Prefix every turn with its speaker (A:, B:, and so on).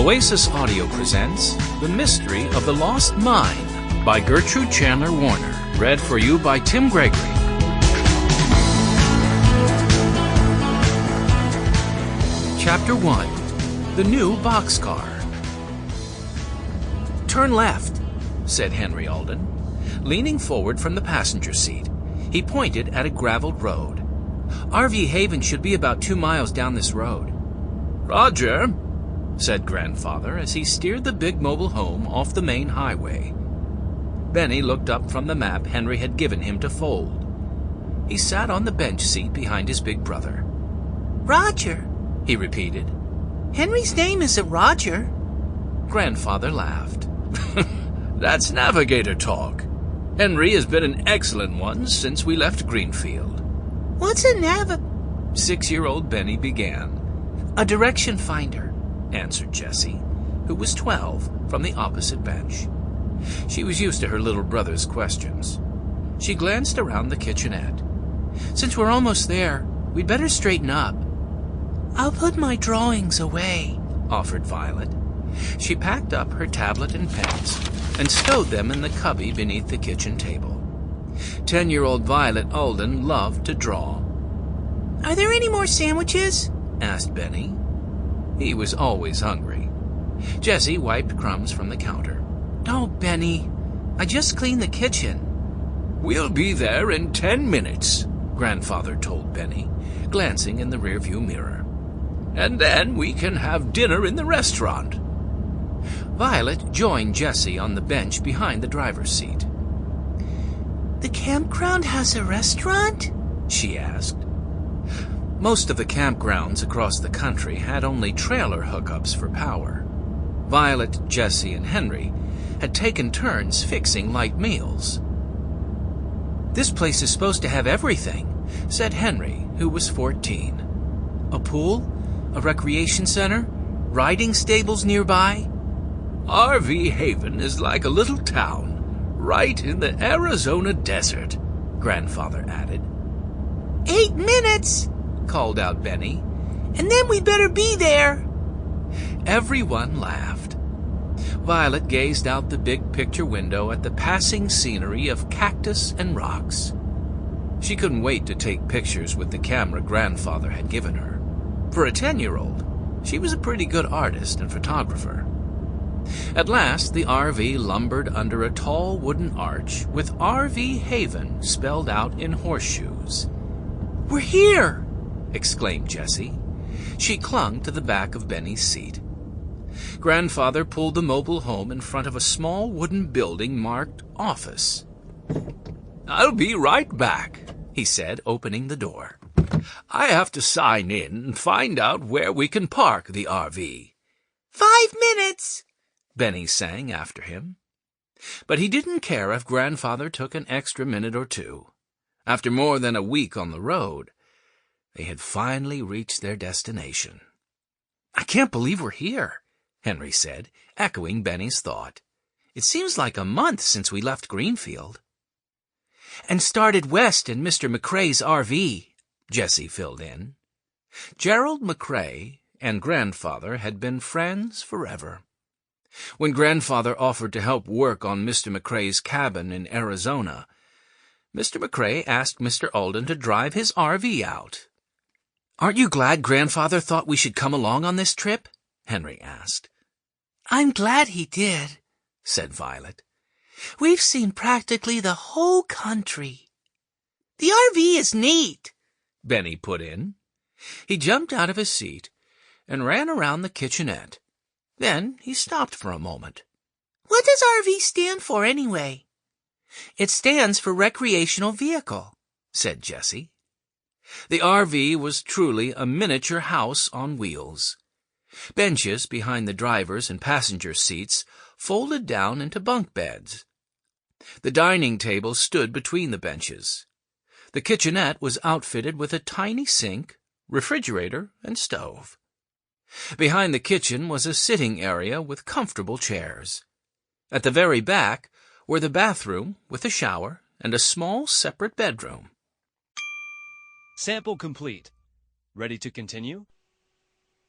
A: Oasis Audio presents The Mystery of the Lost Mine by Gertrude Chandler Warner. Read for you by Tim Gregory. Chapter 1. The New Boxcar. "Turn left," said Henry Alden. Leaning forward from the passenger seat, he pointed at a graveled road. "RV Haven should be about 2 miles down this road." "Roger," said Grandfather as he steered the big mobile home off the main highway. Benny looked up from the map Henry had given him to fold. He sat on the bench seat behind his big brother.
B: "Roger,"
A: he repeated.
B: "Henry's name isn't Roger."
A: Grandfather laughed. "That's navigator talk. Henry has been an excellent one since we left Greenfield."
B: "What's a
A: 6-year-old Benny began.
B: "A direction finder,"
A: answered Jessie, who was 12, from the opposite bench. She was used to her little brother's questions. She glanced around the kitchenette.
B: "Since we're almost there, we'd better straighten up." "I'll put my drawings away,"
A: offered Violet. She packed up her tablet and pens and stowed them in the cubby beneath the kitchen table. 10-year-old Violet Alden loved to draw.
B: "Are there any more sandwiches?"
A: asked Benny. He was always hungry. Jessie wiped crumbs from the counter.
B: "Oh, Benny, I just cleaned the kitchen."
A: "We'll be there in 10 minutes, Grandfather told Benny, glancing in the rearview mirror. "And then we can have dinner in the restaurant." Violet joined Jessie on the bench behind the driver's seat.
B: "The campground has a restaurant?"
A: she asked. Most of the campgrounds across the country had only trailer hookups for power. Violet, Jessie, and Henry had taken turns fixing light meals. "This place is supposed to have everything," said Henry, who was 14. "A pool, a recreation center, riding stables nearby." "RV Haven is like a little town, right in the Arizona desert," Grandfather added.
B: 8 minutes,
A: called out Benny.
B: "And then we'd better be there."
A: Everyone laughed. Violet gazed out the big picture window at the passing scenery of cactus and rocks. She couldn't wait to take pictures with the camera Grandfather had given her. For a 10-year-old, she was a pretty good artist and photographer. At last, the RV lumbered under a tall wooden arch with RV Haven spelled out in horseshoes.
B: "We're here!"
A: exclaimed Jessie. She clung to the back of Benny's seat. Grandfather pulled the mobile home in front of a small wooden building marked Office. "I'll be right back," he said, opening the door. "I have to sign in and find out where we can park the RV.
B: 5 minutes,
A: Benny sang after him. But he didn't care if Grandfather took an extra minute or two. After more than a week on the road, they had finally reached their destination. "I can't believe we're here," Henry said, echoing Benny's thought. "It seems like a month since we left Greenfield."
B: "And started west in Mr. McCrae's RV,"
A: Jessie filled in. Gerald McCrae and Grandfather had been friends forever. When Grandfather offered to help work on Mr. McCrae's cabin in Arizona, Mr. McCrae asked Mr. Alden to drive his RV out. "Aren't you glad Grandfather thought we should come along on this trip?" Henry asked.
B: "I'm glad he did,"
A: said Violet.
B: "We've seen practically the whole country." "The RV is neat,"
A: Benny put in. He jumped out of his seat and ran around the kitchenette. Then he stopped for a moment.
B: "What does RV stand for anyway?"
A: "It stands for recreational vehicle," said Jessie. The RV was truly a miniature house on wheels. Benches behind the driver's and passenger seats folded down into bunk beds. The dining table stood between the benches. The kitchenette was outfitted with a tiny sink, refrigerator, and stove. Behind the kitchen was a sitting area with comfortable chairs. At the very back were the bathroom with a shower and a small separate bedroom.
C: Sample complete. Ready to continue?